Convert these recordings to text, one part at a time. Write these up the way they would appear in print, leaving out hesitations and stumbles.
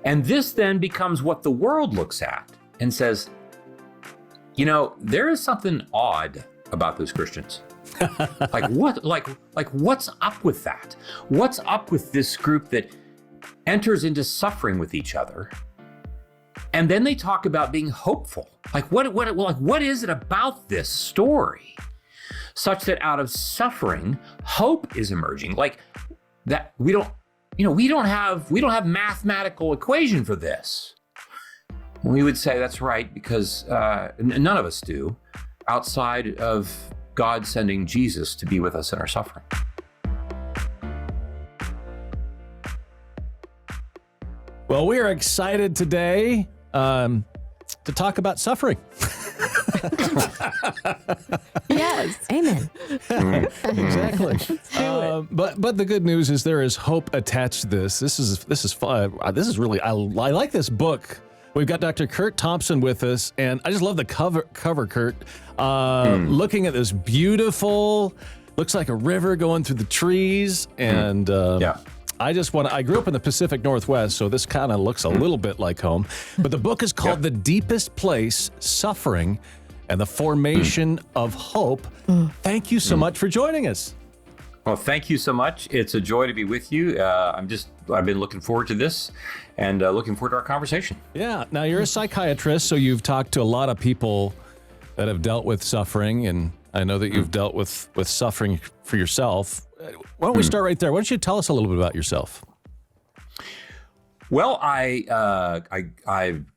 And this then becomes what the world looks at and says, there is something odd about those Christians. What's up with that? What's up with this group that enters into suffering with each other? And then they talk about being hopeful. What is it about this story such that out of suffering, hope is emerging? Like that we don't have mathematical equation for this. We would say that's right because none of us do, outside of God sending Jesus to be with us in our suffering. Well, we are excited today to talk about suffering. Yes, amen. Exactly. But the good news is there is hope attached to this. This is fun. This is really I like this book. We've got Dr. Curt Thompson with us, and I just love the cover, Curt. Looking at this beautiful, looks like a river going through the trees, and I grew up in the Pacific Northwest, so this kind of looks a little bit like home. But the book is called The Deepest Place, Suffering, and the Formation of Hope. Thank you so much for joining us. Well, thank you so much. It's a joy to be with you. I've been looking forward to this and looking forward to our conversation. Yeah. Now, you're a psychiatrist, so you've talked to a lot of people that have dealt with suffering, and I know that you've dealt with suffering for yourself. Why don't we start right there? Why don't you tell us a little bit about yourself? Well, I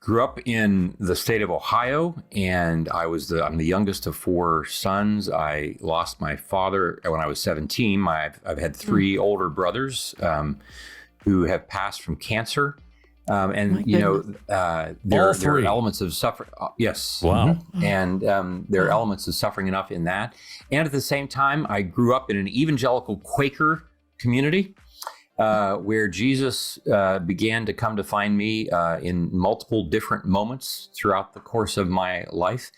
grew up in the state of Ohio, and I'm the youngest of four sons. I lost my father when I was 17. I've had three older brothers who have passed from cancer. There are elements of suffering. Yes. Wow. And there are elements of suffering enough in that. And at the same time, I grew up in an evangelical Quaker community where Jesus began to come to find me in multiple different moments throughout the course of my life.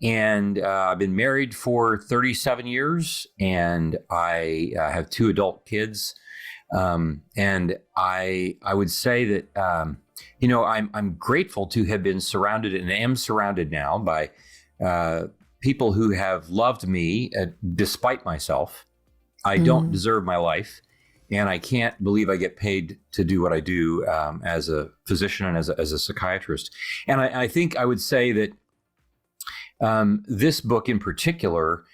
And I've been married for 37 years, and I have two adult kids. And I would say that, I'm grateful to have been surrounded and am surrounded now by people who have loved me despite myself. I don't deserve my life, and I can't believe I get paid to do what I do as a physician and as a psychiatrist. And I think I would say that this book in particular,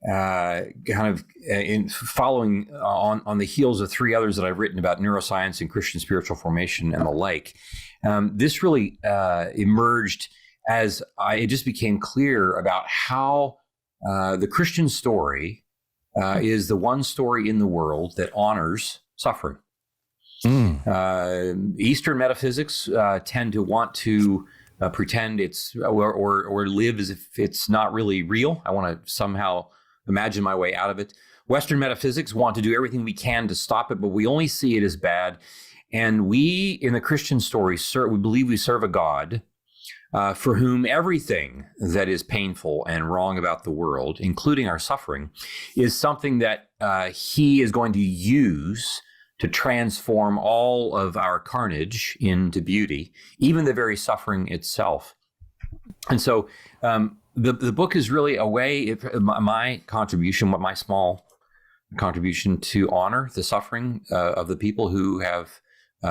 in following on the heels of three others that I've written about neuroscience and Christian spiritual formation and the like, this really emerged as it just became clear about how the Christian story is the one story in the world that honors suffering. Eastern metaphysics tend to want to pretend it's or live as if it's not really real. I want to somehow imagine my way out of it. Western metaphysics want to do everything we can to stop it, but we only see it as bad. And we, in the Christian story, we believe we serve a God for whom everything that is painful and wrong about the world, including our suffering, is something that he is going to use to transform all of our carnage into beauty, even the very suffering itself. And so the book is really a way, my small contribution to honor the suffering of the people who have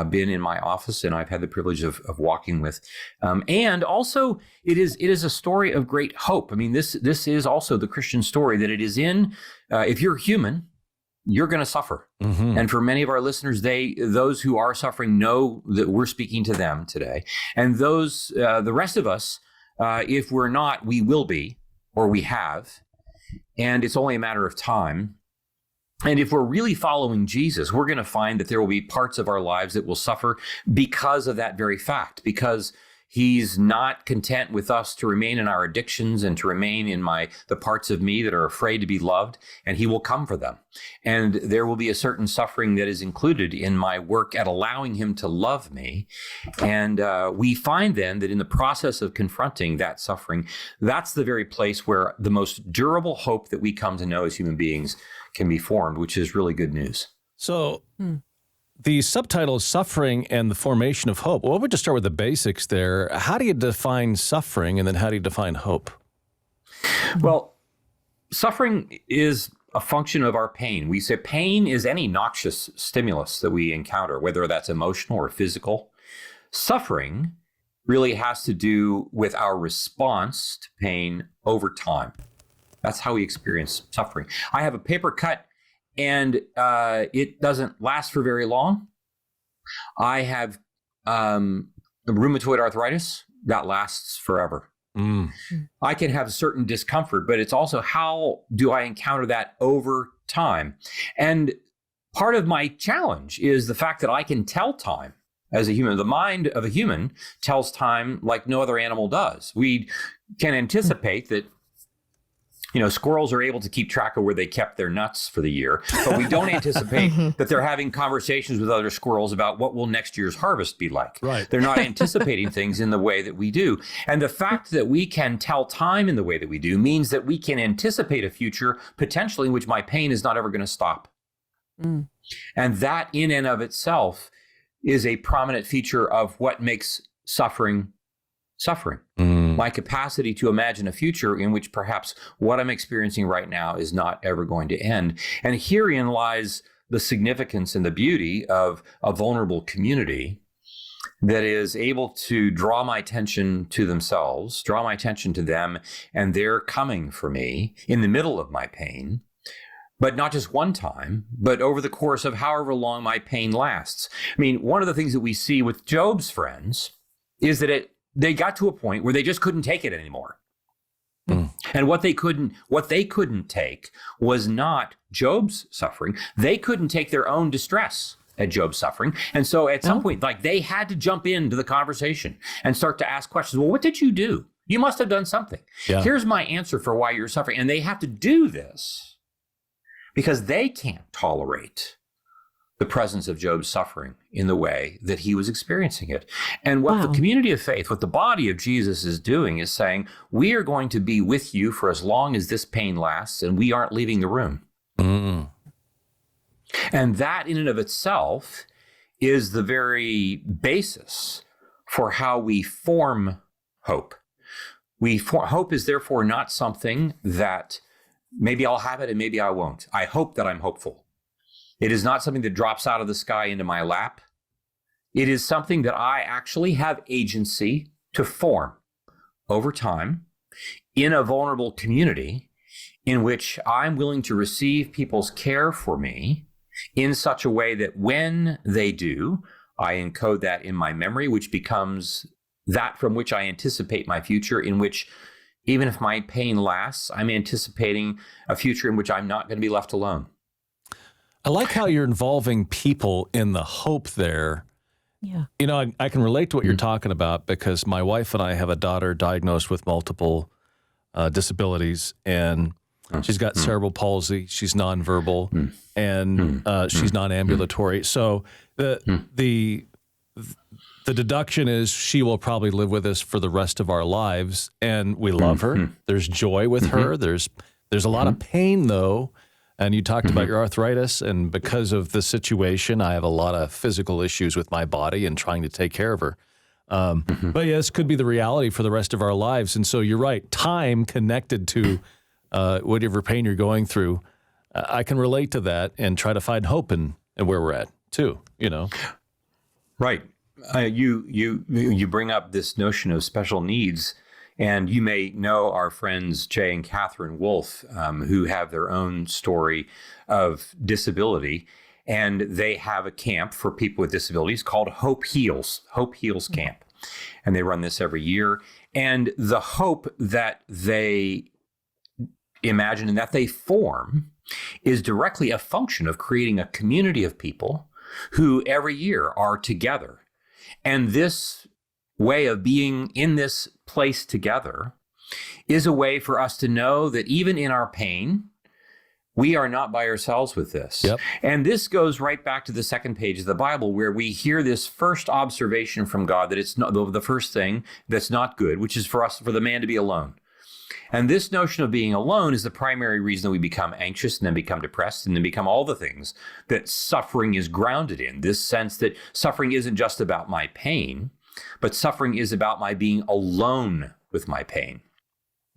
been in my office and I've had the privilege of walking with. And also it is a story of great hope. I mean, this is also the Christian story that it is in, if you're human, you're going to suffer. Mm-hmm. And for many of our listeners, those who are suffering know that we're speaking to them today. And those, the rest of us, if we're not, we will be, or we have. And it's only a matter of time. And if we're really following Jesus, we're going to find that there will be parts of our lives that will suffer because of that very fact, because he's not content with us to remain in our addictions and to remain in the parts of me that are afraid to be loved, and he will come for them. And there will be a certain suffering that is included in my work at allowing him to love me. And we find then that in the process of confronting that suffering, that's the very place where the most durable hope that we come to know as human beings can be formed, which is really good news. So the subtitle is Suffering and the Formation of Hope. Well, we'll just start with the basics there. How do you define suffering, and then how do you define hope? Well, suffering is a function of our pain. We say pain is any noxious stimulus that we encounter, whether that's emotional or physical. Suffering really has to do with our response to pain over time. That's how we experience suffering. I have a paper cut and it doesn't last for very long. I have rheumatoid arthritis that lasts forever. I can have certain discomfort, but it's also how do I encounter that over time? And part of my challenge is the fact that I can tell time as a human. The mind of a human tells time like no other animal does. We can anticipate that, squirrels are able to keep track of where they kept their nuts for the year, but we don't anticipate that they're having conversations with other squirrels about what will next year's harvest be like. Right. They're not anticipating things in the way that we do. And the fact that we can tell time in the way that we do means that we can anticipate a future potentially in which my pain is not ever going to stop. And that in and of itself is a prominent feature of what makes suffering. My capacity to imagine a future in which perhaps what I'm experiencing right now is not ever going to end. And herein lies the significance and the beauty of a vulnerable community that is able to draw my attention to themselves, draw my attention to them, and they're coming for me in the middle of my pain. But not just one time, but over the course of however long my pain lasts. I mean, one of the things that we see with Job's friends is that they got to a point where they just couldn't take it anymore. And what they couldn't take was not Job's suffering. They couldn't take their own distress at Job's suffering. And so at some point, they had to jump into the conversation and start to ask questions. Well, what did you do? You must have done something. Yeah. Here's my answer for why you're suffering. And they have to do this because they can't tolerate the presence of Job's suffering in the way that he was experiencing it. And what the community of faith, what the body of Jesus is doing is saying, we are going to be with you for as long as this pain lasts, and we aren't leaving the room. And that in and of itself is the very basis for how we form hope. Hope is therefore not something that maybe I'll have it and maybe I won't. I hope that I'm hopeful. It is not something that drops out of the sky into my lap. It is something that I actually have agency to form over time in a vulnerable community in which I'm willing to receive people's care for me in such a way that when they do, I encode that in my memory, which becomes that from which I anticipate my future, in which even if my pain lasts, I'm anticipating a future in which I'm not going to be left alone. I like how you're involving people in the hope there. Yeah. I can relate to what you're talking about because my wife and I have a daughter diagnosed with multiple disabilities, and she's got cerebral palsy. She's nonverbal, and she's non-ambulatory. So the deduction is she will probably live with us for the rest of our lives, and we love her. There's joy with her. There's a lot of pain, though. And you talked about your arthritis, and because of the situation, I have a lot of physical issues with my body and trying to take care of her. But yes, could be the reality for the rest of our lives. And so you're right, time connected to whatever pain you're going through, I can relate to that and try to find hope in where we're at too, Right. You bring up this notion of special needs. And you may know our friends Jay and Catherine Wolf, who have their own story of disability. And they have a camp for people with disabilities called Hope Heals Camp. And they run this every year. And the hope that they imagine and that they form is directly a function of creating a community of people who every year are together. And this way of being in this place together is a way for us to know that even in our pain, we are not by ourselves with this. Yep. And this goes right back to the second page of the Bible, where we hear this first observation from God that it's not the first thing that's not good, which is for the man to be alone. And this notion of being alone is the primary reason that we become anxious and then become depressed and then become all the things that suffering is grounded in. This sense that suffering isn't just about my pain, but suffering is about my being alone with my pain.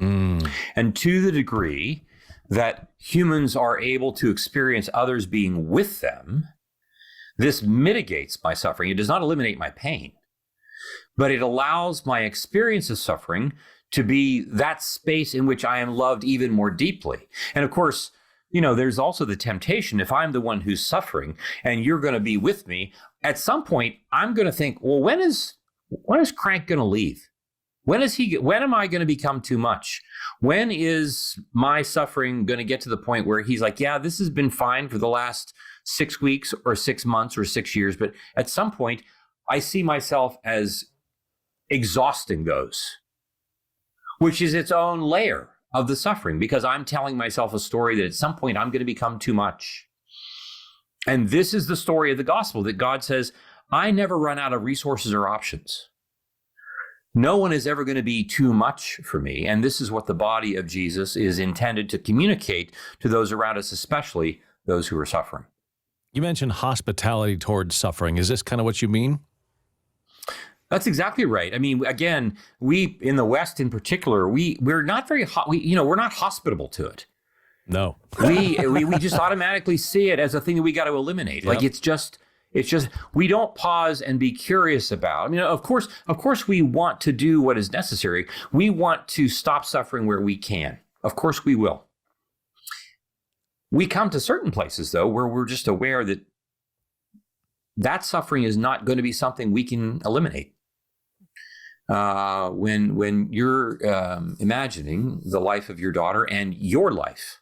And to the degree that humans are able to experience others being with them, this mitigates my suffering. It does not eliminate my pain, but it allows my experience of suffering to be that space in which I am loved even more deeply. And of course, there's also the temptation, if I'm the one who's suffering and you're going to be with me, at some point, I'm going to think, well, when is Crank going to leave? When am I going to become too much? When is my suffering going to get to the point where he's like, yeah, this has been fine for the last 6 weeks or 6 months or 6 years, but at some point, I see myself as exhausting those, which is its own layer of the suffering, because I'm telling myself a story that at some point I'm going to become too much. And this is the story of the gospel, that God says, I never run out of resources or options. No one is ever going to be too much for me. And this is what the body of Jesus is intended to communicate to those around us, especially those who are suffering. You mentioned hospitality towards suffering. Is this kind of what you mean? That's exactly right. I mean, again, we in the West in particular, we're not very we're not hospitable to it. No. we just automatically see it as a thing that we got to eliminate. Yep. Like it's just we don't pause and be curious about. I mean, of course we want to do what is necessary. We want to stop suffering where we can. Of course we will. We come to certain places though where we're just aware that suffering is not going to be something we can eliminate. When you're imagining the life of your daughter and your life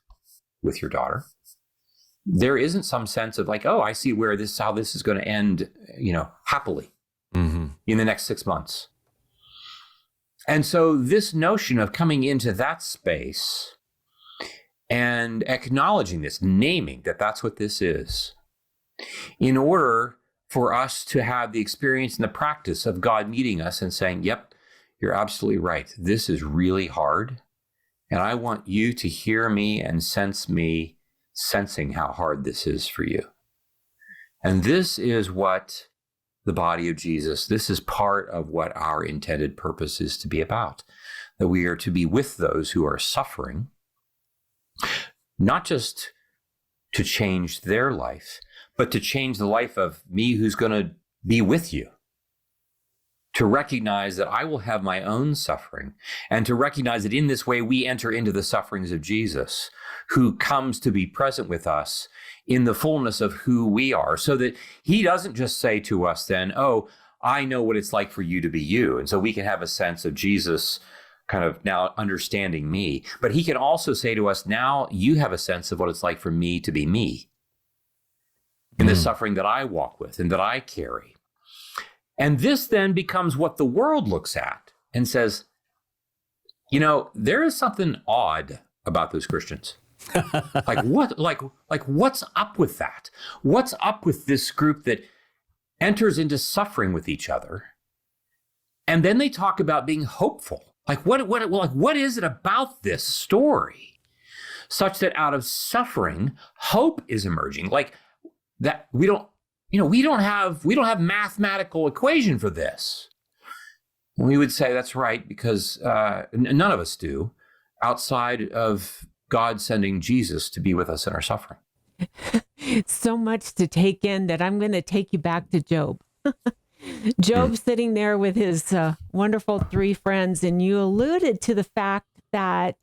with your daughter, there isn't some sense of like, oh, I see how this is going to end, happily in the next 6 months. And so this notion of coming into that space and acknowledging this, naming that that's what this is, in order for us to have the experience and the practice of God meeting us and saying, yep, you're absolutely right. This is really hard. And I want you to hear me and sense me sensing how hard this is for you. And this is what the body of Jesus, this is part of what our intended purpose is to be about, that we are to be with those who are suffering, not just to change their life, but to change the life of me who's going to be with you. To recognize that I will have my own suffering, and to recognize that in this way we enter into the sufferings of Jesus, who comes to be present with us in the fullness of who we are, so that he doesn't just say to us then, oh, I know what it's like for you to be you. And so we can have a sense of Jesus kind of now understanding me. But he can also say to us, now you have a sense of what it's like for me to be me in the suffering that I walk with and that I carry. And this then becomes what the world looks at and says, there is something odd about those Christians. What's up with that? What's up with this group that enters into suffering with each other? And then they talk about being hopeful. What is it about this story such that out of suffering, hope is emerging? Like that we don't have mathematical equation for this. We would say that's right because none of us do, outside of God sending Jesus to be with us in our suffering. So much to take in that I'm going to take you back to Job. Job sitting there with his wonderful 3 friends, and you alluded to the fact that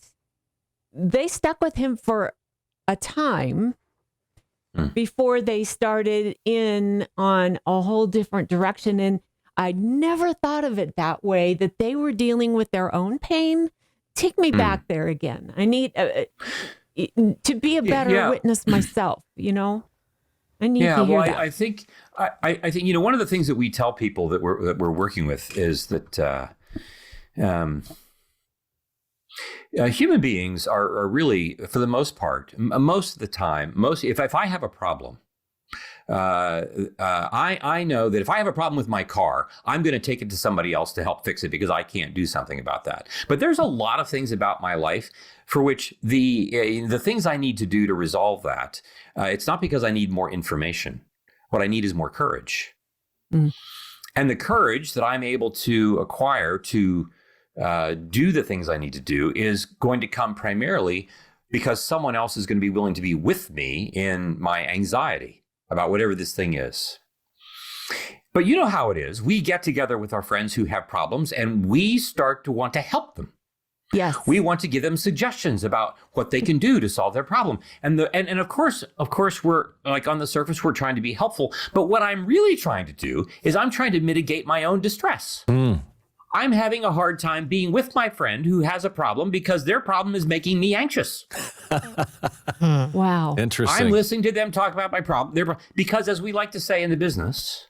they stuck with him for a time before they started in on a whole different direction. And I never thought of it that way, that they were dealing with their own pain. Take me back there again. I need to be a better witness myself, I need to hear that. I think one of the things that we tell people that we're working with is that human beings are really, for the most part, most of the time, if I have a problem, I know that if I have a problem with my car, I'm going to take it to somebody else to help fix it because I can't do something about that. But there's a lot of things about my life for which the things I need to do to resolve that, it's not because I need more information. What I need is more courage. Mm. And the courage that I'm able to acquire to do the things I need to do is going to come primarily because someone else is going to be willing to be with me in my anxiety about whatever this thing is. But you know how it is. We get together with our friends who have problems and we start to want to help them. Yes. We want to give them suggestions about what they can do to solve their problem. And of course, we're like on the surface, we're trying to be helpful. But what I'm really trying to do is I'm trying to mitigate my own distress. Mm. I'm having a hard time being with my friend who has a problem because their problem is making me anxious. Wow. Interesting. I'm listening to them talk about my problem. Because as we like to say in the business,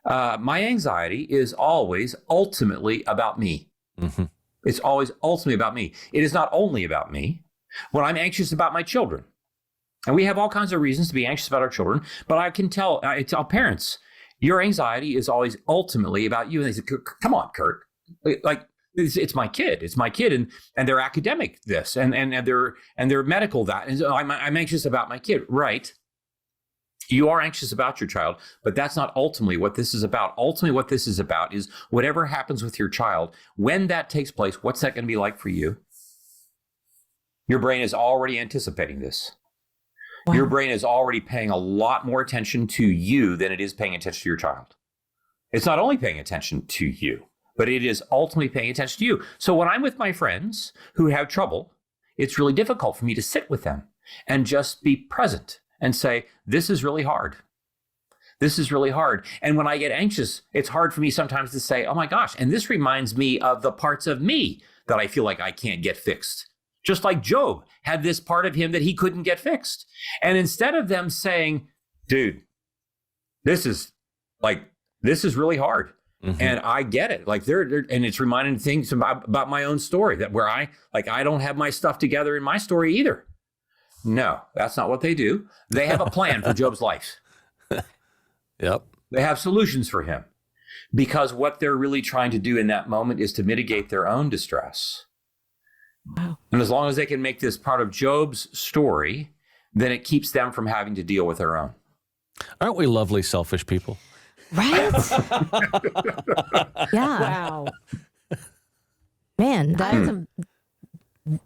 my anxiety is always ultimately about me. Mm-hmm. It's always ultimately about me. It is not only about me. When I'm anxious about my children, and we have all kinds of reasons to be anxious about our children, but I tell parents, your anxiety is always ultimately about you. And they say, come on, Curt, like it's my kid. It's my kid. And they're academic this and they're medical that. And so I'm anxious about my kid. Right. You are anxious about your child, but that's not ultimately what this is about. Ultimately, what this is about is whatever happens with your child, when that takes place, what's that going to be like for you? Your brain is already anticipating this. Wow. Your brain is already paying a lot more attention to you than it is paying attention to your child. It's not only paying attention to you, but it is ultimately paying attention to you. So when I'm with my friends who have trouble, it's really difficult for me to sit with them and just be present and say, this is really hard. This is really hard. And when I get anxious, it's hard for me sometimes to say, oh my gosh, and this reminds me of the parts of me that I feel like I can't get fixed. Just like Job had this part of him that he couldn't get fixed. And instead of them saying, dude, this is really hard. Mm-hmm. And I get it. Like and it's reminding things about my own story that where I don't have my stuff together in my story either. No, that's not what they do. They have a plan for Job's life. Yep. They have solutions for him because what they're really trying to do in that moment is to mitigate their own distress. Wow. And as long as they can make this part of Job's story, then it keeps them from having to deal with their own. Aren't we lovely, selfish people? Right? Yeah. Wow. Man,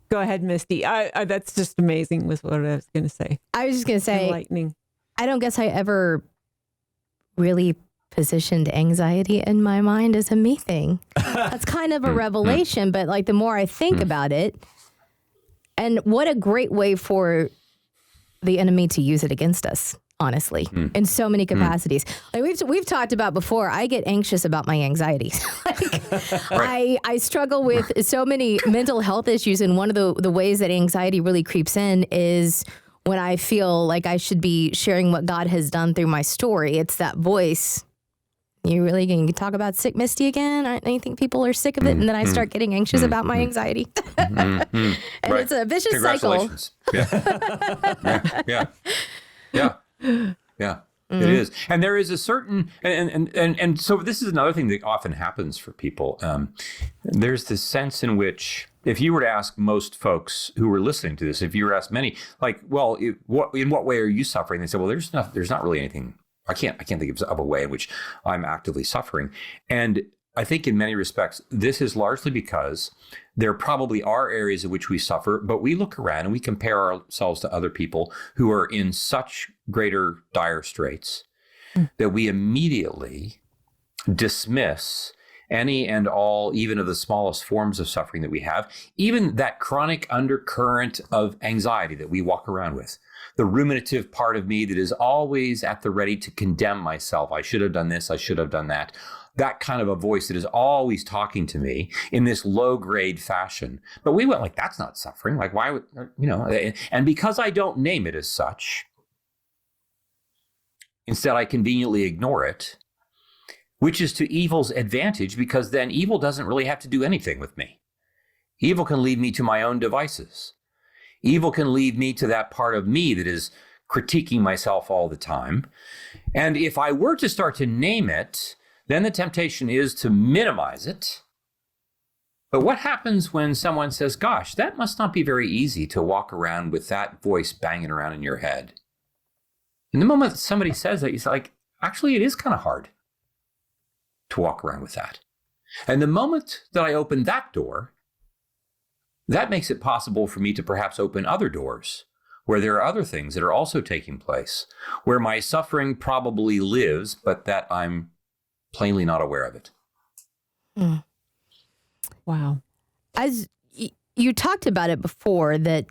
Go ahead, Misty. That's just amazing was what I was going to say. I was just going to say, enlightening. I don't guess I ever really positioned anxiety in my mind as a me thing. That's kind of a revelation, but like the more I think about it, and what a great way for the enemy to use it against us, honestly, in so many capacities. Like we've talked about before, I get anxious about my anxiety. I struggle with so many mental health issues, and one of the ways that anxiety really creeps in is when I feel like I should be sharing what God has done through my story. It's that voice. You really going to talk about sick Misty again? I think people are sick of it, and then I start getting anxious about my anxiety. And it's a vicious cycle. Yeah. It is. And there is a certain, and so this is another thing that often happens for people. There's this sense in which, if you were to ask most folks who were listening to this, if you were asked many, like, well, in what way are you suffering? They say, well, there's not really anything. I can't think of a way in which I'm actively suffering. And I think in many respects, this is largely because there probably are areas in which we suffer, but we look around and we compare ourselves to other people who are in such greater dire straits that we immediately dismiss any and all, even of the smallest forms of suffering that we have, even that chronic undercurrent of anxiety that we walk around with. The ruminative part of me that is always at the ready to condemn myself. I should have done this. I should have done that. That kind of a voice that is always talking to me in this low grade fashion. But we went like, that's not suffering. Like, why would, and because I don't name it as such, instead I conveniently ignore it, which is to evil's advantage, because then evil doesn't really have to do anything with me. Evil can lead me to my own devices. Evil can lead me to that part of me that is critiquing myself all the time. And if I were to start to name it, then the temptation is to minimize it. But what happens when someone says, gosh, that must not be very easy to walk around with that voice banging around in your head? And the moment somebody says that, it's like, actually, it is kind of hard to walk around with that. And the moment that I open that door, that makes it possible for me to perhaps open other doors where there are other things that are also taking place, where my suffering probably lives, but that I'm plainly not aware of it. Mm. Wow. As you talked about it before, that,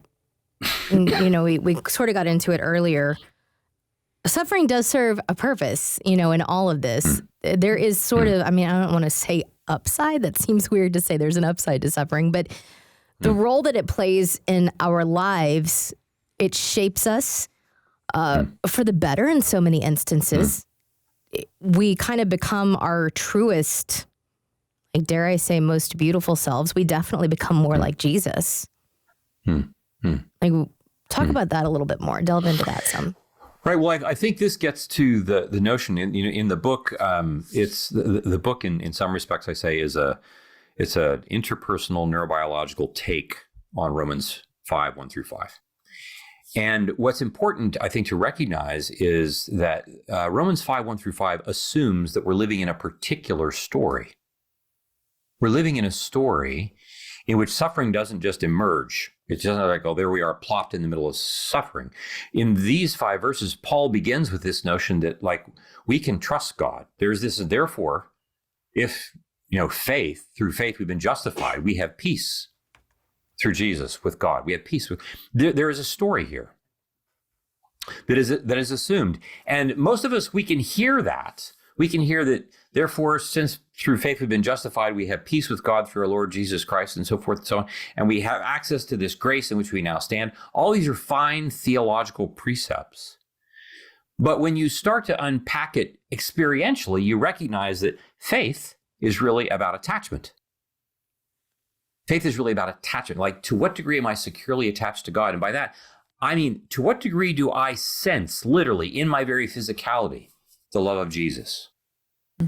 we sort of got into it earlier. Suffering does serve a purpose, in all of this. There is sort of, I don't want to say upside. That seems weird to say there's an upside to suffering, but the role that it plays in our lives, it shapes us for the better in so many instances. We kind of become our truest, dare I say, most beautiful selves. We definitely become more like Jesus. Talk about that a little bit more. Delve into that some. Right. Well, I think this gets to the notion in the book. It's the book in some respects, I say, it's a interpersonal neurobiological take on Romans 5:1-5. And what's important, I think, to recognize is that Romans 5:1-5 assumes that we're living in a particular story. We're living in a story in which suffering doesn't just emerge. It's just not like, oh, there we are plopped in the middle of suffering. In these 5 verses, Paul begins with this notion that, like, we can trust God. There's this, therefore, if, through faith we've been justified, we have peace through Jesus with God. We have peace with, there is a story here that is assumed. And most of us, we can hear that. We can hear that, therefore, since through faith we've been justified, we have peace with God through our Lord Jesus Christ, and so forth and so on. And we have access to this grace in which we now stand. All these are fine theological precepts. But when you start to unpack it experientially, you recognize that faith is really about attachment. Faith is really about attachment. Like, to what degree am I securely attached to God? And by that, I mean, to what degree do I sense, literally, in my very physicality, the love of Jesus?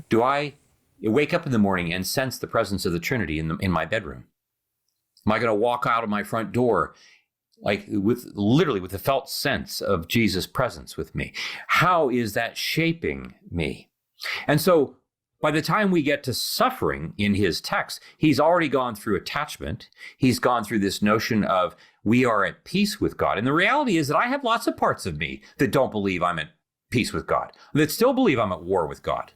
Do I wake up in the morning and sense the presence of the Trinity in my bedroom? Am I going to walk out of my front door with the felt sense of Jesus' presence with me? How is that shaping me? And so by the time we get to suffering in his text, he's already gone through attachment. He's gone through this notion of we are at peace with God. And the reality is that I have lots of parts of me that don't believe I'm at peace with God, that still believe I'm at war with God.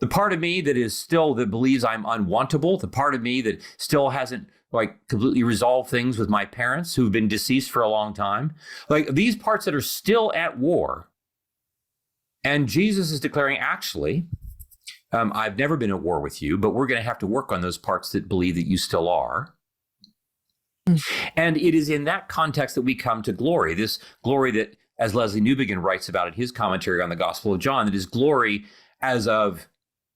The part of me that believes I'm unwantable, the part of me that still hasn't completely resolved things with my parents who've been deceased for a long time, these parts that are still at war. And Jesus is declaring, actually, I've never been at war with you, but we're going to have to work on those parts that believe that you still are. And it is in that context that we come to glory, this glory that, as Leslie Newbegin writes about in his commentary on the Gospel of John, that is glory as of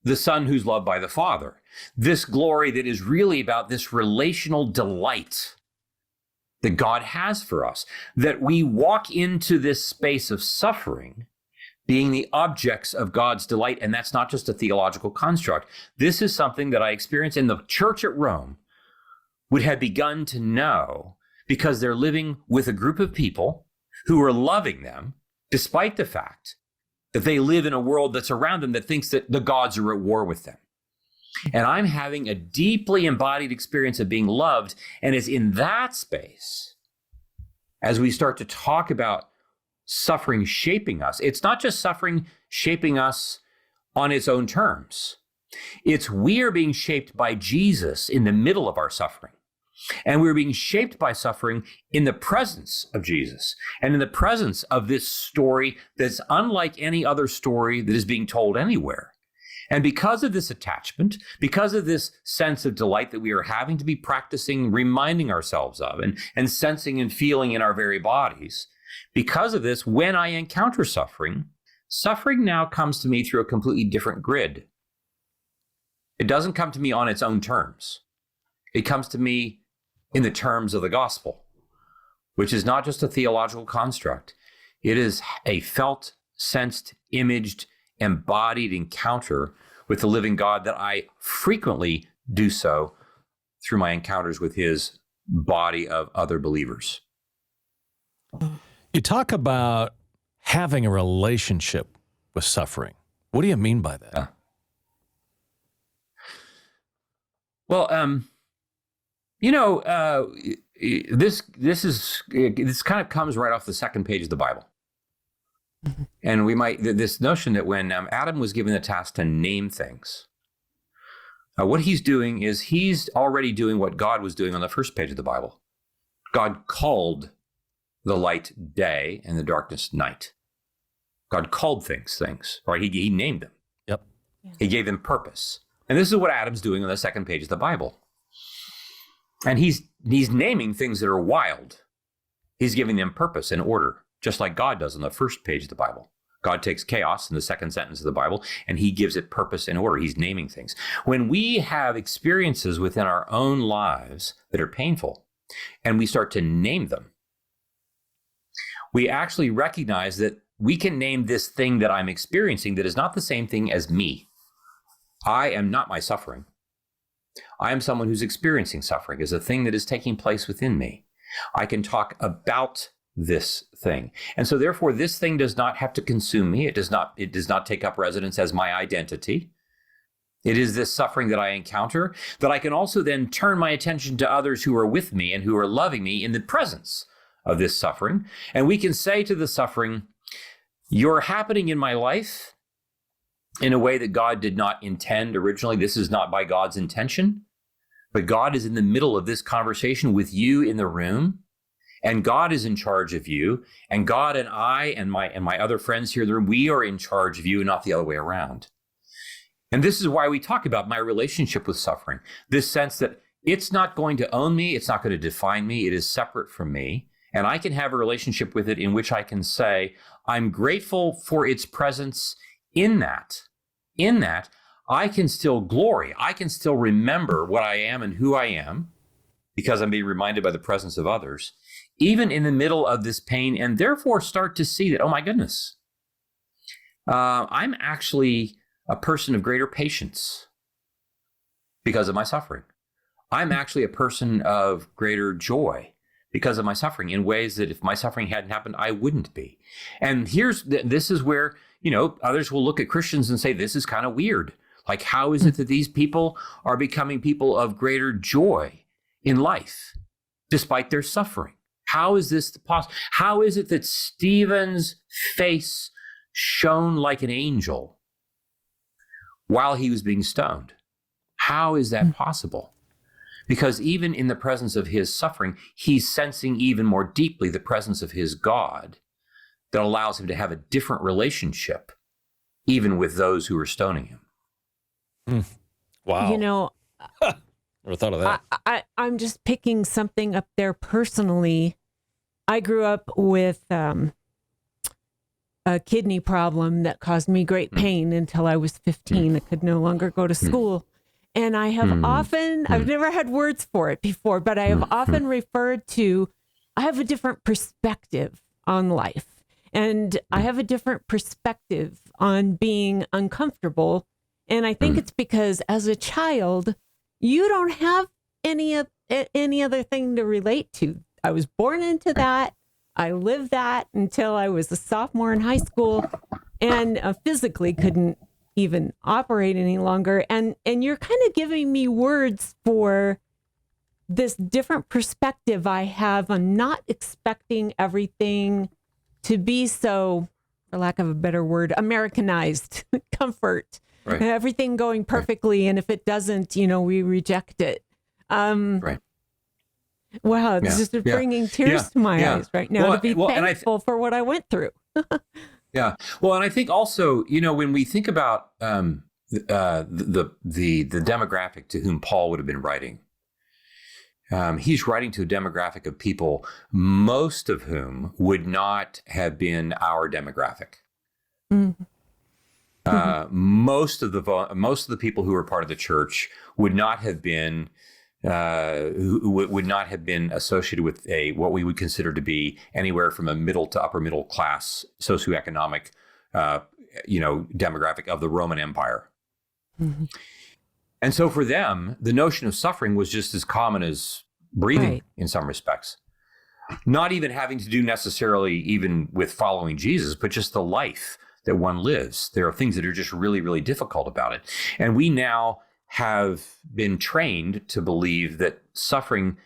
the Son who's loved by the Father. This glory that is really about this relational delight that God has for us, that we walk into this space of suffering being the objects of God's delight. And that's not just a theological construct. This is something that I experienced in the church at Rome would have begun to know because they're living with a group of people who are loving them, despite the fact that they live in a world that's around them that thinks that the gods are at war with them. And I'm having a deeply embodied experience of being loved. And it's in that space, as we start to talk about suffering shaping us, it's not just suffering shaping us on its own terms. It's we are being shaped by Jesus in the middle of our suffering. And we're being shaped by suffering in the presence of Jesus and in the presence of this story that's unlike any other story that is being told anywhere. And because of this attachment, because of this sense of delight that we are having to be practicing, reminding ourselves of and sensing and feeling in our very bodies, because of this, when I encounter suffering, suffering now comes to me through a completely different grid. It doesn't come to me on its own terms. It comes to me in the terms of the gospel, which is not just a theological construct. It is a felt, sensed, imaged, embodied encounter with the living God that I frequently do so through my encounters with his body of other believers. You talk about having a relationship with suffering. What do you mean by that? Well, this kind of comes right off the second page of the Bible. And this notion that when Adam was given the task to name things, what he's doing is he's already doing what God was doing on the first page of the Bible. God called the light day and the darkness night. God called things, right? He named them. Yep. He gave them purpose. And this is what Adam's doing on the second page of the Bible. And he's naming things that are wild. He's giving them purpose and order, just like God does on the first page of the Bible. God takes chaos in the second sentence of the Bible, and he gives it purpose and order. He's naming things. When we have experiences within our own lives that are painful, and we start to name them, we actually recognize that we can name this thing that I'm experiencing that is not the same thing as me. I am not my suffering. I am someone who's experiencing suffering as a thing that is taking place within me. I can talk about this thing. And so therefore, this thing does not have to consume me. It does not take up residence as my identity. It is this suffering that I encounter that I can also then turn my attention to others who are with me and who are loving me in the presence of this suffering. And we can say to the suffering, you're happening in my life in a way that God did not intend originally. This is not by God's intention, but God is in the middle of this conversation with you in the room, and God is in charge of you, and God and I and my other friends here in the room, we are in charge of you and not the other way around. And this is why we talk about my relationship with suffering, this sense that it's not going to own me, it's not going to define me, it is separate from me, and I can have a relationship with it in which I can say, I'm grateful for its presence in that. In that, I can still glory. I can still remember what I am and who I am because I'm being reminded by the presence of others, even in the middle of this pain, and therefore start to see that, oh my goodness, I'm actually a person of greater patience because of my suffering. I'm actually a person of greater joy because of my suffering in ways that if my suffering hadn't happened, I wouldn't be. And this is where, others will look at Christians and say, this is kind of weird. Like, how is it that these people are becoming people of greater joy in life despite their suffering? How is this possible? How is it that Stephen's face shone like an angel while he was being stoned? How is that possible? Because even in the presence of his suffering, he's sensing even more deeply the presence of his God that allows him to have a different relationship, even with those who are stoning him. Wow. Never thought of that. I'm just picking something up there personally. I grew up with a kidney problem that caused me great pain until I was 15. I could no longer go to school. And I have I've never had words for it before, but I have often referred to, I have a different perspective on life. And I have a different perspective on being uncomfortable. And I think it's because as a child, you don't have any other thing to relate to. I was born into that. I lived that until I was a sophomore in high school and physically couldn't even operate any longer. And you're kind of giving me words for this different perspective I have on not expecting everything to be so, for lack of a better word, Americanized comfort. Right. Everything going perfectly. Right. And if it doesn't, we reject it. Right. Wow. It's just bringing tears to my eyes right now to be thankful for what I went through. Yeah. Well, and I think also, when we think about the demographic to whom Paul would have been writing, he's writing to a demographic of people, most of whom would not have been our demographic. Mm-hmm. Most of the people who were part of the church would not have been who would not have been associated with what we would consider to be anywhere from a middle to upper middle class socioeconomic, demographic of the Roman Empire. Mm-hmm. And so for them, the notion of suffering was just as common as breathing in some respects. Not even having to do necessarily even with following Jesus, but just the life that one lives. There are things that are just really, really difficult about it. And we now have been trained to believe that suffering,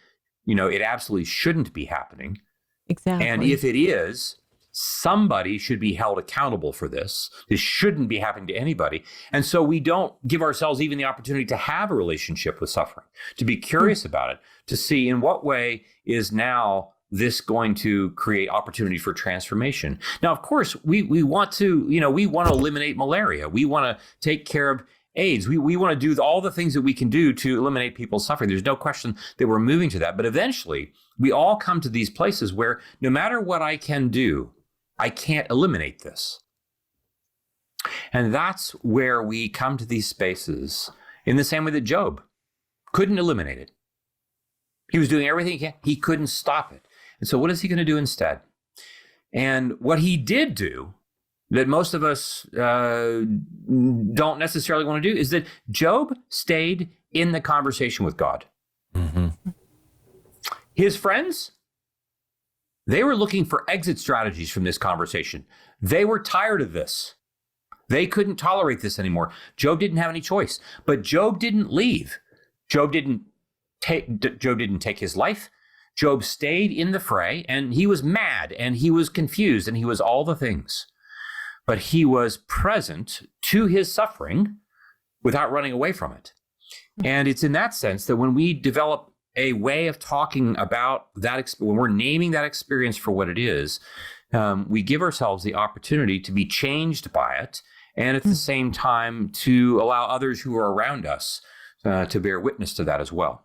it absolutely shouldn't be happening. Exactly. And if it is, somebody should be held accountable for this. This shouldn't be happening to anybody. And so we don't give ourselves even the opportunity to have a relationship with suffering, to be curious about it, to see in what way is now this going to create opportunity for transformation. Now, of course, we want to, we want to eliminate malaria. We want to take care of AIDS. We want to do all the things that we can do to eliminate people's suffering. There's no question that we're moving to that. But eventually, we all come to these places where no matter what I can do, I can't eliminate this. And that's where we come to these spaces in the same way that Job couldn't eliminate it. He was doing everything he can. He couldn't stop it. And so what is he going to do instead? And what he did do that most of us don't necessarily want to do is that Job stayed in the conversation with God. Mm-hmm. His friends, they were looking for exit strategies from this conversation. They were tired of this. They couldn't tolerate this anymore. Job didn't have any choice, but Job didn't leave. Job didn't take his life. Job stayed in the fray, and he was mad, and he was confused, and he was all the things. But he was present to his suffering without running away from it. And it's in that sense that when we develop a way of talking about that, when we're naming that experience for what it is, we give ourselves the opportunity to be changed by it, and at the same time to allow others who are around us to bear witness to that as well.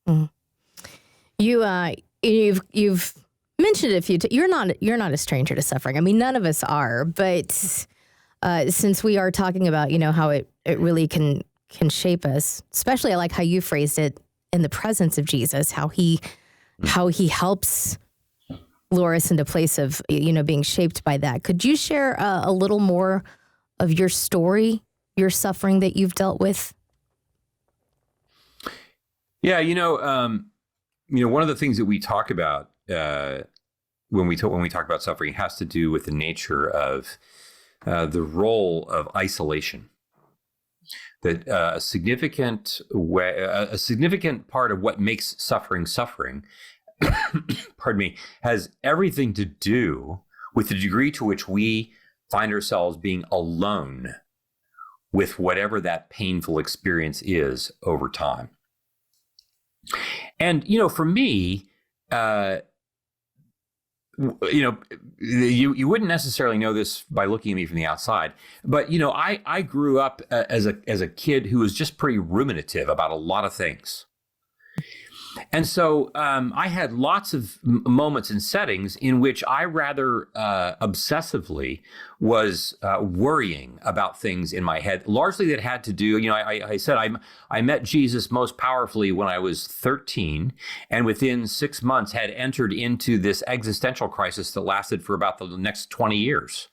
Mm. You've mentioned it a few times. You're not a stranger to suffering. I mean, none of us are. But since we are talking about how it really can shape us, especially I like how you phrased it, in the presence of Jesus, how he helps lure us into a place of being shaped by that. Could you share a little more of your story, your suffering that you've dealt with? Yeah, one of the things that we talk about when we talk about suffering has to do with the nature of the role of isolation. That a significant part of what makes suffering, pardon me, has everything to do with the degree to which we find ourselves being alone with whatever that painful experience is over time. And, for me, you wouldn't necessarily know this by looking at me from the outside, but, I grew up as a kid who was just pretty ruminative about a lot of things. And so I had lots of moments and settings in which I rather obsessively was worrying about things in my head, largely that had to do, I said I met Jesus most powerfully when I was 13, and within 6 months had entered into this existential crisis that lasted for about the next 20 years.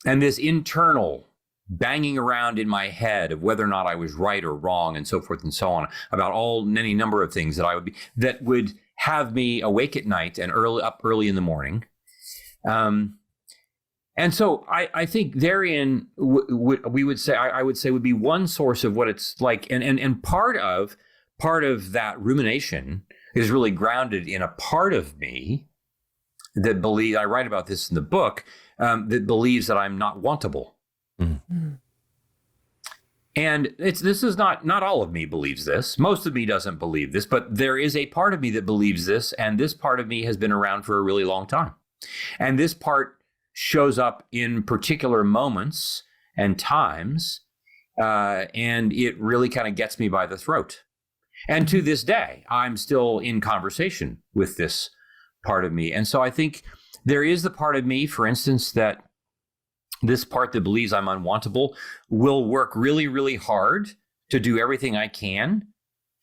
And this internal banging around in my head of whether or not I was right or wrong and so forth and so on about any number of things that would have me awake at night and up early in the morning. And so I think therein I would say would be one source of what it's like. And part of that rumination is really grounded in a part of me that I write about this in the book, that believes that I'm not wantable. Mm. And this is not all of me believes this. Most of me doesn't believe this, but there is a part of me that believes this, and this part of me has been around for a really long time. And this part shows up in particular moments and times, and it really kind of gets me by the throat. And to this day, I'm still in conversation with this part of me. And so I think there is the part of me, for instance, that this part that believes I'm unwantable will work really, really hard to do everything I can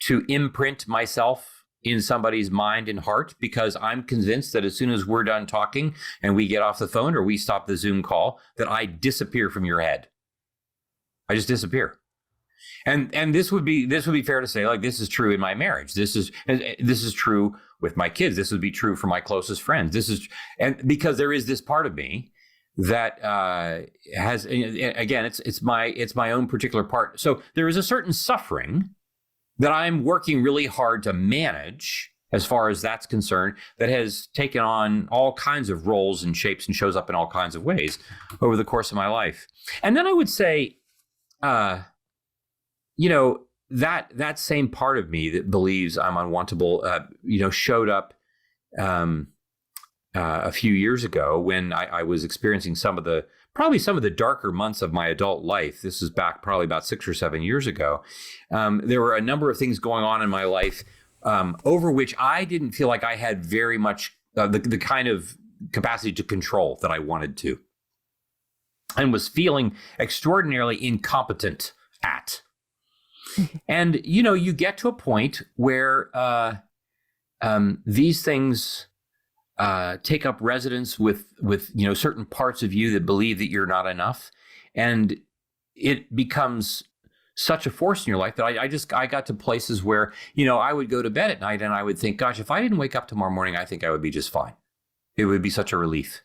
to imprint myself in somebody's mind and heart, because I'm convinced that as soon as we're done talking and we get off the phone or we stop the Zoom call, that I disappear from your head. I just disappear. And this would be fair to say, like, this is true in my marriage. This is true with my kids. This would be true for my closest friends. And because there is this part of me that has, again, it's my own particular part. So there is a certain suffering that I'm working really hard to manage, as far as that's concerned, that has taken on all kinds of roles and shapes and shows up in all kinds of ways over the course of my life. And then I would say, that same part of me that believes I'm unwantable, showed up a few years ago when I was experiencing some of the darker months of my adult life. This is back probably about 6 or 7 years ago. There were a number of things going on in my life over which I didn't feel like I had very much the kind of capacity to control that I wanted to, and was feeling extraordinarily incompetent at. And, you get to a point where these things take up residence with certain parts of you that believe that you're not enough. And it becomes such a force in your life that I got to places where, I would go to bed at night and I would think, gosh, if I didn't wake up tomorrow morning, I think I would be just fine. It would be such a relief,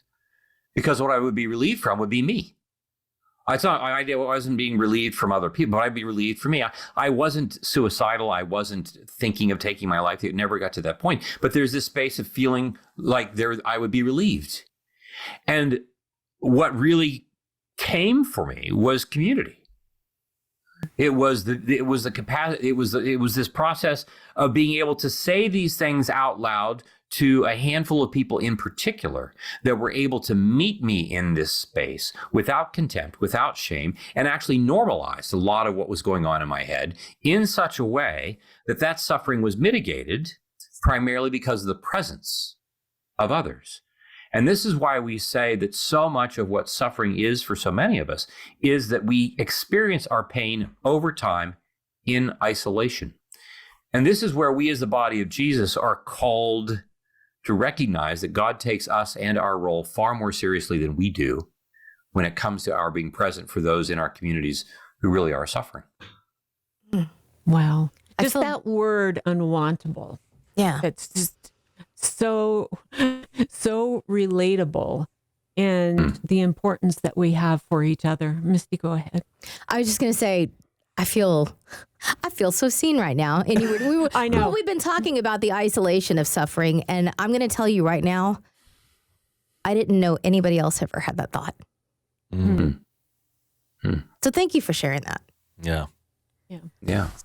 because what I would be relieved from would be me. I wasn't being relieved from other people, but I'd be relieved from me. I wasn't suicidal. I wasn't thinking of taking my life. It never got to that point. But there's this space of feeling like I would be relieved. And what really came for me was community. It was the capacity. It was this process of being able to say these things out loud to a handful of people in particular that were able to meet me in this space without contempt, without shame, and actually normalized a lot of what was going on in my head in such a way that suffering was mitigated primarily because of the presence of others. And this is why we say that so much of what suffering is for so many of us is that we experience our pain over time in isolation. And this is where we as the body of Jesus are called to recognize that God takes us and our role far more seriously than we do when it comes to our being present for those in our communities who really are suffering. Wow. Just that word unwantable. Yeah. It's just so relatable, and the importance that we have for each other. Misty, go ahead. I was just going to say, I feel so seen right now. And I know. Well, we've been talking about the isolation of suffering, and I'm going to tell you right now, I didn't know anybody else ever had that thought. So thank you for sharing that. Yeah.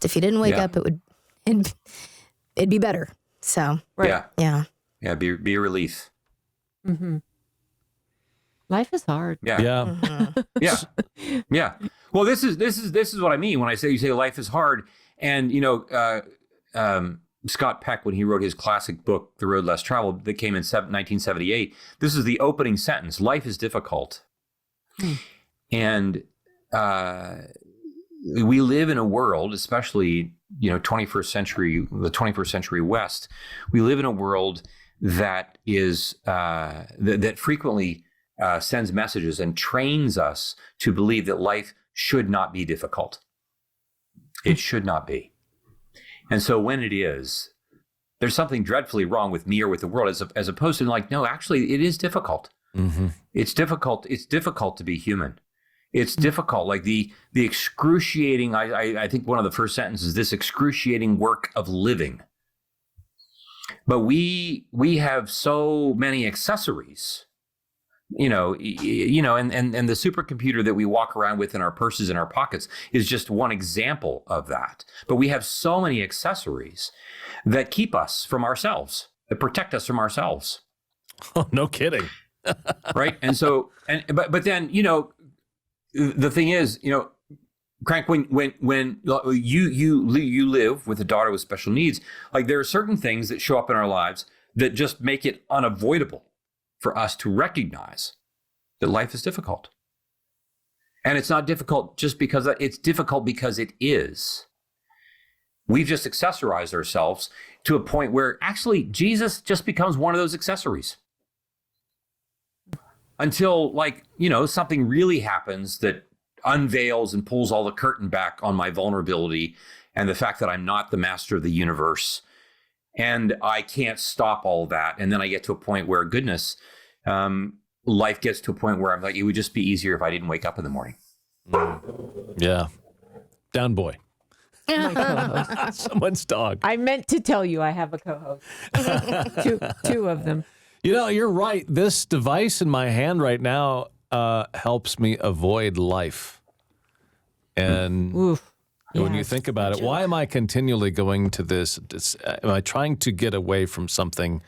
If you didn't wake up, it'd be better. So right. Yeah. Be a relief. Mm-hmm. Life is hard. Yeah. Well, this is what I mean when you say life is hard. And Scott Peck, when he wrote his classic book, The Road Less Traveled, that came in 1978, this is the opening sentence: life is difficult. And we live in a world, especially the 21st century West. We live in a world that is that frequently sends messages and trains us to believe that life should not be difficult. It should not be. And so when it is, there's something dreadfully wrong with me or with the world, as opposed to like, no, actually, it is difficult. Mm-hmm. It's difficult. It's difficult to be human. It's difficult, like the excruciating, I think one of the first sentences, this excruciating work of living. But we have so many accessories, and the supercomputer that we walk around with in our purses and our pockets is just one example of that. But we have so many accessories that keep us from ourselves, that protect us from ourselves. Oh, no kidding. Right. And so, but then, the thing is, Crank, when you live with a daughter with special needs, like there are certain things that show up in our lives that just make it unavoidable for us to recognize that life is difficult. And it's not difficult just because it's difficult because it is. We've just accessorized ourselves to a point where actually Jesus just becomes one of those accessories. Until, like, something really happens that unveils and pulls all the curtain back on my vulnerability and the fact that I'm not the master of the universe. And I can't stop all that. And then I get to a point where, goodness, life gets to a point where I'm like, it would just be easier if I didn't wake up in the morning. Yeah. Down boy. My co-host. Someone's dog. I meant to tell you I have a co-host. two of them. You're right. This device in my hand right now helps me avoid life. And Oof. when you Yes. think about it, why am I continually going to this? Am I trying to get away from something?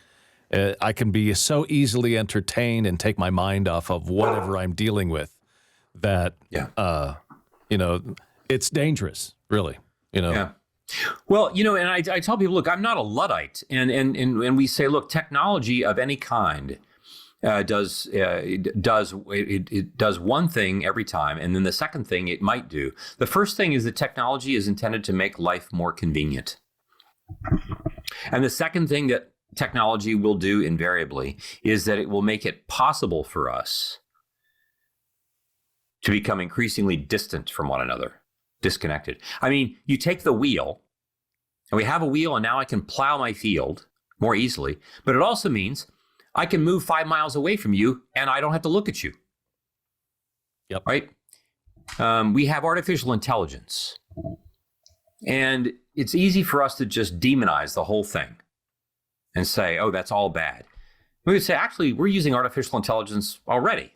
I can be so easily entertained and take my mind off of whatever I'm dealing with that, it's dangerous, really. Yeah. Well, and I tell people, look, I'm not a Luddite, and we say, look, technology of any kind does one thing every time, and then the second thing it might do. The first thing is that technology is intended to make life more convenient, and the second thing that technology will do invariably is that it will make it possible for us to become increasingly distant from one another. Disconnected. I mean, you take the wheel, and we have a wheel, and now I can plow my field more easily. But it also means I can move 5 miles away from you, and I don't have to look at you. Yep. Right? We have artificial intelligence, and it's easy for us to just demonize the whole thing and say, "Oh, that's all bad." We would say, actually, we're using artificial intelligence already,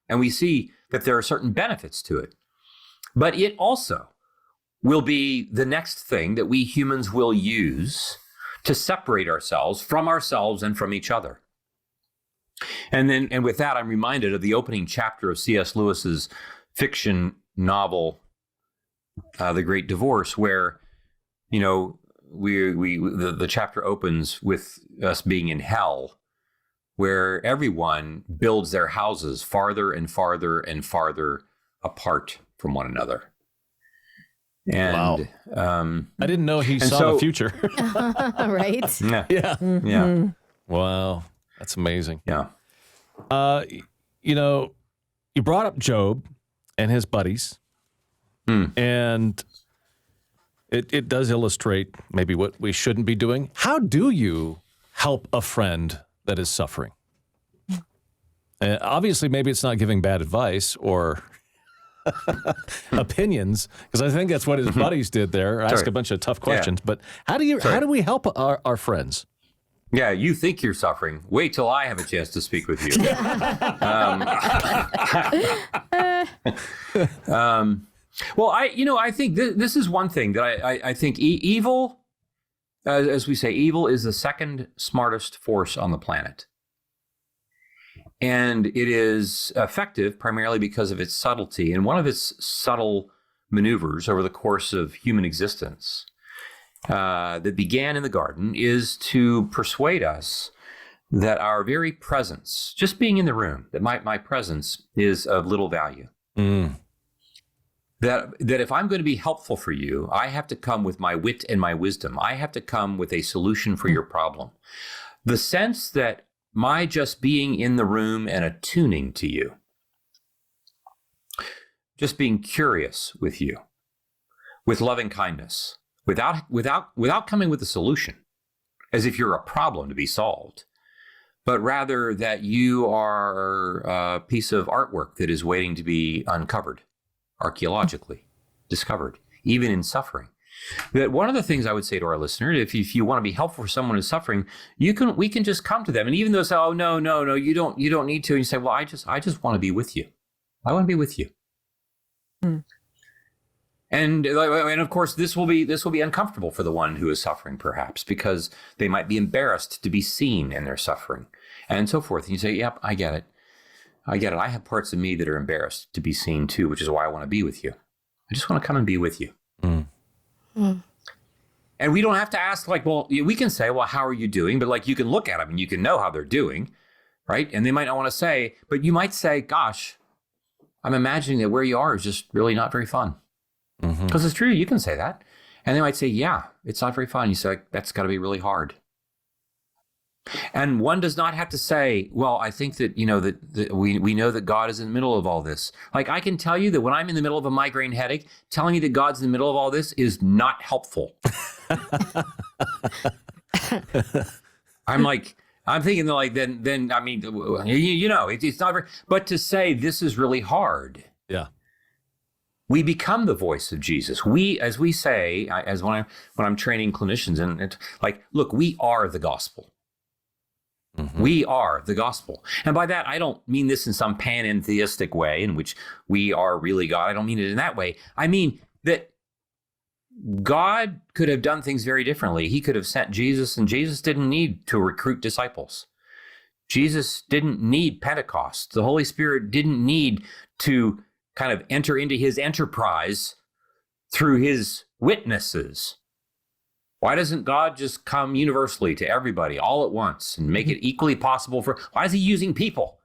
and we see that there are certain benefits to it. But it also will be the next thing that we humans will use to separate ourselves and from each other. And with that, I'm reminded of the opening chapter of C.S. Lewis's fiction novel, The Great Divorce, where, the chapter opens with us being in hell, where everyone builds their houses farther and farther and farther apart from one another. And wow. I didn't know he saw the future. Right? Yeah. Yeah. Yeah. Wow. That's amazing. Yeah. You brought up Job and his buddies, and it does illustrate maybe what we shouldn't be doing. How do you help a friend that is suffering? Obviously, maybe it's not giving bad advice or opinions, because I think that's what his buddies did there, ask a bunch of tough questions. Yeah. But how do we help our friends? Yeah, you think you're suffering. Wait till I have a chance to speak with you. Well, I think this is one thing that I think evil, as we say, evil is the second smartest force on the planet. And it is effective primarily because of its subtlety. And one of its subtle maneuvers over the course of human existence that began in the garden is to persuade us that our very presence, just being in the room, that my presence is of little value. That if I'm going to be helpful for you, I have to come with my wit and my wisdom. I have to come with a solution for your problem. The sense that my just being in the room and attuning to you, just being curious with you, with loving kindness, without coming with a solution, as if you're a problem to be solved, but rather that you are a piece of artwork that is waiting to be uncovered, archaeologically discovered, even in suffering. That one of the things I would say to our listener, if you want to be helpful for someone who's suffering, we can just come to them, and even though they say, "Oh no, you don't need to," and you say, "Well, I just want to be with you. I want to be with you." And of course, this will be uncomfortable for the one who is suffering, perhaps, because they might be embarrassed to be seen in their suffering, and so forth. And you say, "Yep, I get it. I have parts of me that are embarrassed to be seen too, which is why I want to be with you. I just want to come and be with you." And we don't have to ask, well, we can say, "Well, how are you doing?" But you can look at them and you can know how they're doing, right? And they might not want to say, but you might say, "Gosh, I'm imagining that where you are is just really not very fun." Because it's true, you can say that. And they might say, yeah, it's not very fun. You say, that's got to be really hard. And one does not have to say, well, I think that, that we know that God is in the middle of all this. Like, I can tell you that when I'm in the middle of a migraine headache, telling me that God's in the middle of all this is not helpful. I'm thinking like, then I mean, it's not very, but to say this is really hard. Yeah. We become the voice of Jesus. As we say, when I'm training clinicians, and it's like, look, we are the gospel. Mm-hmm. We are the gospel. And by that, I don't mean this in some panentheistic way in which we are really God. I don't mean it in that way. I mean that God could have done things very differently. He could have sent Jesus, and Jesus didn't need to recruit disciples. Jesus didn't need Pentecost. The Holy Spirit didn't need to kind of enter into his enterprise through his witnesses. Why doesn't God just come universally to everybody all at once and make it equally possible why is he using people?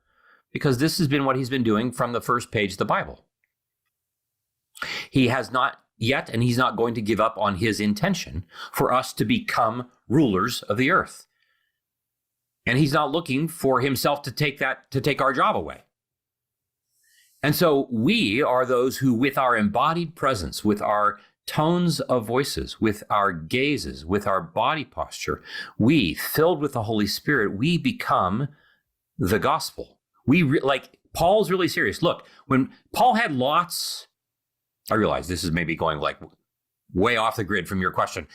Because this has been what he's been doing from the first page of the Bible. He has not yet, and he's not going to give up on his intention for us to become rulers of the earth. And he's not looking for himself to take our job away. And so we are those who, with our embodied presence, with our tones of voices, with our gazes, with our body posture, we, filled with the Holy Spirit, we become the gospel. Paul's really serious. Look, when Paul had I realize this is maybe going like way off the grid from your question.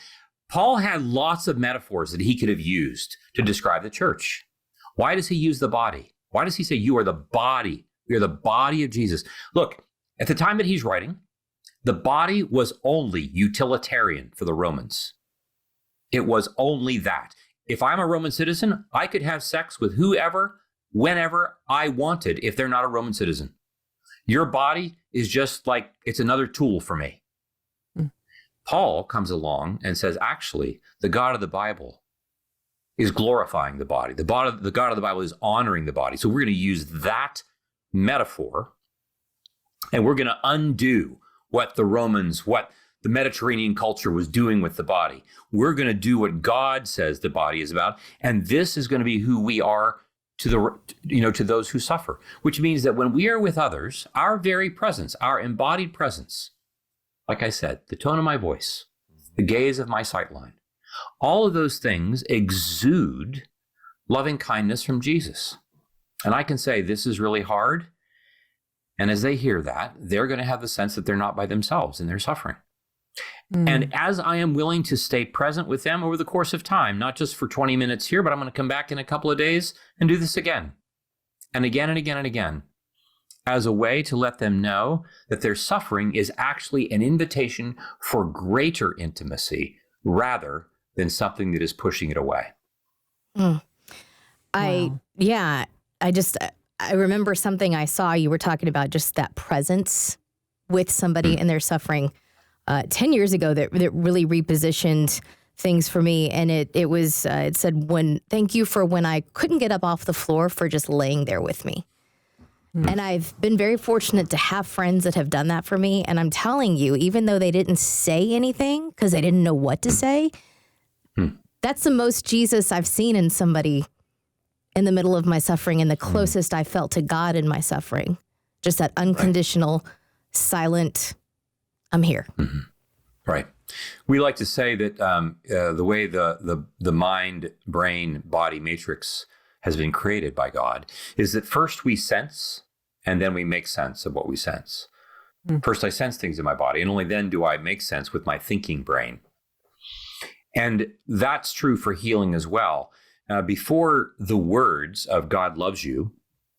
Paul had lots of metaphors that he could have used to describe the church. Why does he use the body? Why does he say you are the body? We are the body of Jesus. Look, at the time that he's writing, the body was only utilitarian for the Romans. It was only that. If I'm a Roman citizen, I could have sex with whoever, whenever I wanted if they're not a Roman citizen. Your body is just like, it's another tool for me. Paul comes along and says, actually, the God of the Bible is glorifying the body. The God of the Bible is honoring the body. So we're going to use that metaphor, and we're going to undo what the Mediterranean culture was doing with the body. We're going to do what God says the body is about, and this is going to be who we are to those who suffer. Which means that when we are with others, our very presence, our embodied presence, like I said, the tone of my voice, the gaze of my sightline, all of those things exude loving kindness from Jesus. And I can say, this is really hard. And as they hear that, they're going to have the sense that they're not by themselves in their suffering. And as I am willing to stay present with them over the course of time, not just for 20 minutes here, but I'm going to come back in a couple of days and do this again and again and again and again, as a way to let them know that their suffering is actually an invitation for greater intimacy rather than something that is pushing it away. I remember something I saw. You were talking about just that presence with somebody in their suffering 10 years ago that really repositioned things for me. And it said, thank you for when I couldn't get up off the floor for just laying there with me. And I've been very fortunate to have friends that have done that for me. And I'm telling you, even though they didn't say anything because they didn't know what to say, that's the most Jesus I've seen in somebody in the middle of my suffering, and the closest I felt to God in my suffering. Just that unconditional, silent, I'm here. Mm-hmm. Right. We like to say that the way the mind, brain, body matrix has been created by God is that first we sense, and then we make sense of what we sense. First I sense things in my body, and only then do I make sense with my thinking brain. And that's true for healing as well. Before the words of God loves you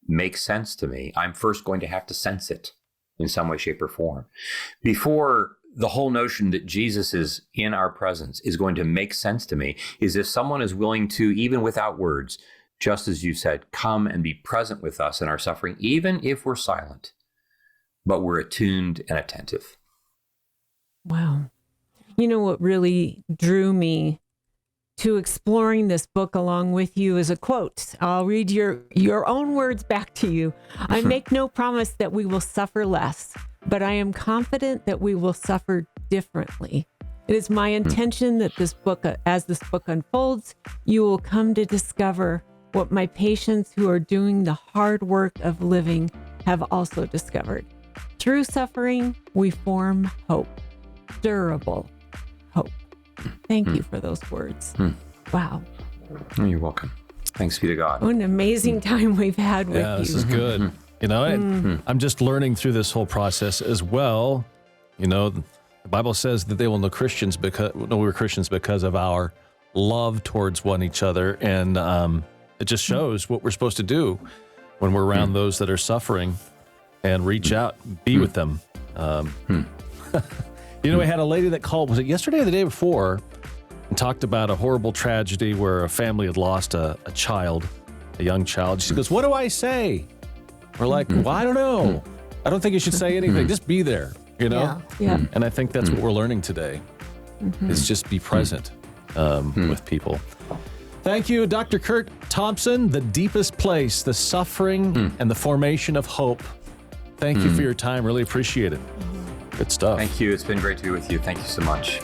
make sense to me, I'm first going to have to sense it in some way, shape, or form. Before the whole notion that Jesus is in our presence is going to make sense to me, is if someone is willing to, even without words, just as you said, come and be present with us in our suffering, even if we're silent, but we're attuned and attentive. Wow. You know what really drew me to exploring this book along with you is a quote. I'll read your own words back to you. I make no promise that we will suffer less, but I am confident that we will suffer differently. It is my intention that this book, as this book unfolds, you will come to discover what my patients who are doing the hard work of living have also discovered. Through suffering, we form hope, durable hope. Thank you for those words. Wow. You're welcome. Thanks be to God. What an amazing time we've had with Yeah, you. this is good. You know, I'm just learning through this whole process as well. You know, the Bible says that they will know we're Christians because of our love towards one each other, and it just shows what we're supposed to do when we're around those that are suffering, and reach out, be with them. You know, we had a lady that called, was it yesterday or the day before, and talked about a horrible tragedy where a family had lost a child, a young child. She goes, "What do I say?" We're like, "Well, I don't know. I don't think you should say anything. Just be there." You know? Yeah. And I think that's what we're learning today, is just be present with people. Thank you, Dr. Curt Thompson, The Deepest Place, the Suffering and the Formation of Hope. Thank you for your time. Really appreciate it. Good stuff. Thank you. It's been great to be with you. Thank you so much.